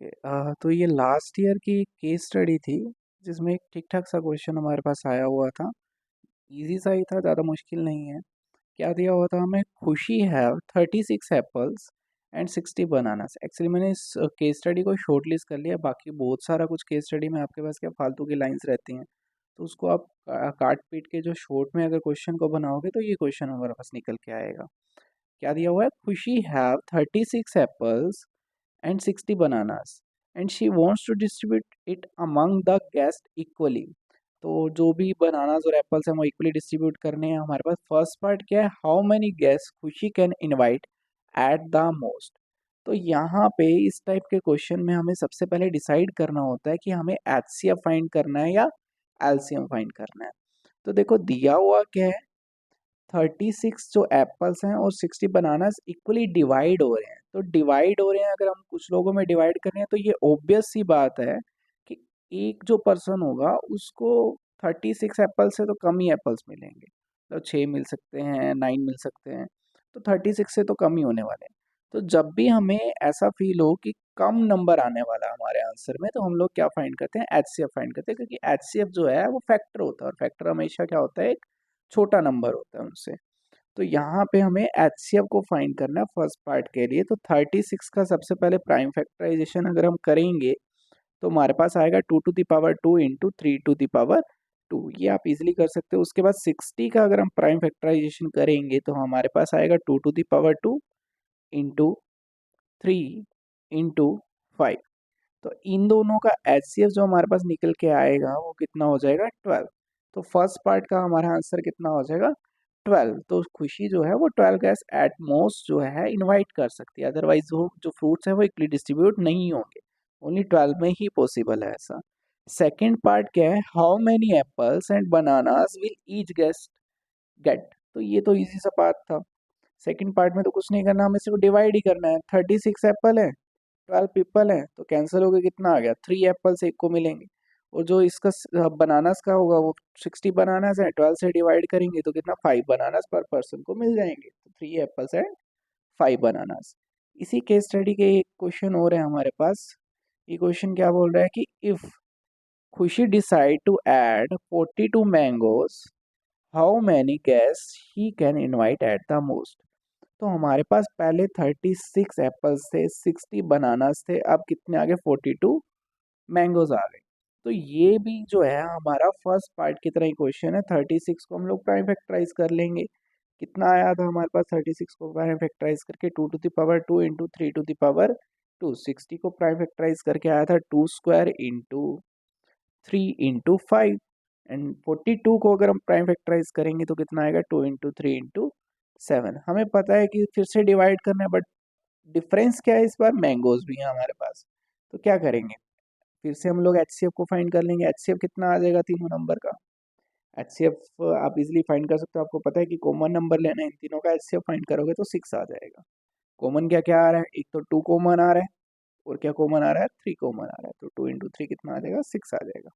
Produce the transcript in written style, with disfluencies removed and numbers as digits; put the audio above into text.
Okay. तो ये last year की केस स्टडी थी जिसमें एक ठीक ठाक सा क्वेश्चन हमारे पास आया हुआ था। इजी सा ही था, ज़्यादा मुश्किल नहीं है। क्या दिया हुआ था हमें? खुशी have 36 apples and 60 bananas. Actually मैंने इस केस स्टडी को शॉर्ट लिस्ट कर लिया, बाकी बहुत सारा कुछ केस स्टडी में आपके पास क्या फालतू की लाइंस रहती हैं, तो उसको आप काट पीट के जो शॉर्ट में अगर क्वेश्चन को बनाओगे तो ये क्वेश्चन हमारे पास निकल के आएगा। क्या दिया हुआ है? खुशी have 36 apples and 60 bananas and she wants to distribute it among the guests equally। तो जो भी बनानास और एप्पल्स हैं वो इक्वली डिस्ट्रीब्यूट करने हैं। हमारे पास फर्स्ट पार्ट क्या है? हाउ मेनी गेस्ट खुशी can invite at the most. तो यहाँ पे इस टाइप के क्वेश्चन में हमें सबसे पहले डिसाइड करना होता है कि हमें एचसीएफ फाइंड करना है या एलसीएम फाइंड करना है। तो देखो दिया हुआ क्या है, 36 जो एप्पल्स हैं और 60 बनानास इक्वली डिवाइड हो रहे हैं। तो डिवाइड हो रहे हैं, अगर हम कुछ लोगों में डिवाइड कर रहे हैं तो ये ऑब्वियस सी बात है कि एक जो पर्सन होगा उसको 36 एप्पल से तो कम ही एप्पल्स मिलेंगे। तो 6 मिल सकते हैं, 9 मिल सकते हैं, तो 36 से तो कम ही होने वाले हैं। तो जब भी हमें ऐसा फील हो कि कम नंबर आने वाला है हमारे आंसर में, तो हम लोग क्या फाइंड करते हैं? एचसीएफ फाइंड करते हैं, क्योंकि एचसीएफ जो है वो फैक्टर होता है और फैक्टर हमेशा क्या होता है? एक छोटा नंबर होता है उनसे। तो यहाँ पे हमें एचसीएफ को फाइंड करना है फर्स्ट पार्ट के लिए। तो 36 का सबसे पहले प्राइम फैक्टराइजेशन अगर हम करेंगे तो हमारे पास आएगा 2 to the power 2 into 3 to the power 2। ये आप इजीली कर सकते हो। उसके बाद 60 का अगर हम प्राइम फैक्टराइजेशन करेंगे तो हमारे पास आएगा 2 to the power 2 into 3 into 5। तो इन दोनों का एचसीएफ जो हमारे पास निकल के आएगा वो कितना हो जाएगा? 12। तो फर्स्ट पार्ट का हमारा आंसर कितना हो जाएगा? 12। तो खुशी जो है वो 12 गैस एट मोस्ट जो है इनवाइट कर सकती है, अदरवाइज वो जो फ्रूट्स है वो इक्वली डिस्ट्रीब्यूट नहीं होंगे। ओनली 12 में ही पॉसिबल है ऐसा। सेकेंड पार्ट क्या है? How many apples and bananas will each guest get. तो ये तो इजी सा पार्ट था। सेकेंड पार्ट में तो कुछ नहीं करना, हमें सिर्फ डिवाइड ही करना है। 36 एप्पल है, 12 पीपल है, तो कैंसिल हो गया, कितना आ गया? 3 एप्पल्स एक को मिलेंगे। और जो इसका बनानास का होगा वो 60 बनानास है, 12 से डिवाइड करेंगे तो कितना? 5 बनानास पर पर्सन को मिल जाएंगे। तो 3 एप्पल्स एंड 5 बनानास। इसी केस स्टडी के एक क्वेश्चन और है हमारे पास। ये क्वेश्चन क्या बोल रहा है कि if Khushi decide to add 42 mangoes, how many guest he can invite at the most. तो हमारे पास पहले 36 एप्पल्स थे, 60 बनानास थे, अब कितने आ गए? 42 मैंगोज आ गए। तो ये भी जो है हमारा फर्स्ट पार्ट की तरह ही क्वेश्चन है। 36 को हम लोग प्राइम फैक्टराइज कर लेंगे। कितना आया था हमारे पास? 36 को प्राइम फैक्टराइज करके 2 to the power 2 into 3 to the power 2। 60 को प्राइम फैक्टराइज करके आया था 2 स्क्वायर इंटू 3 इंटू 5। एंड 42 को अगर हम प्राइम फैक्टराइज करेंगे तो कितना आएगा? 2 इंटू 3 इंटू 7। हमें पता है कि फिर से डिवाइड करना है, बट डिफरेंस क्या है? इस बार मैंगोज भी है हमारे पास। तो क्या करेंगे? फिर से हम लोग एचसीएफ को फाइंड कर लेंगे। एचसीएफ कितना आ जाएगा तीनों नंबर का? एचसीएफ आप इजीली फाइंड कर सकते हो। आपको पता है कि कॉमन नंबर लेना है, इन तीनों का एचसीएफ फाइंड करोगे तो 6 आ जाएगा। कॉमन क्या क्या आ रहा है? एक तो 2 कॉमन आ रहा है, और क्या कॉमन आ रहा है? 3 कॉमन आ रहा है। तो 2 इंटू 3 कितना आ जाएगा? 6 आ जाएगा।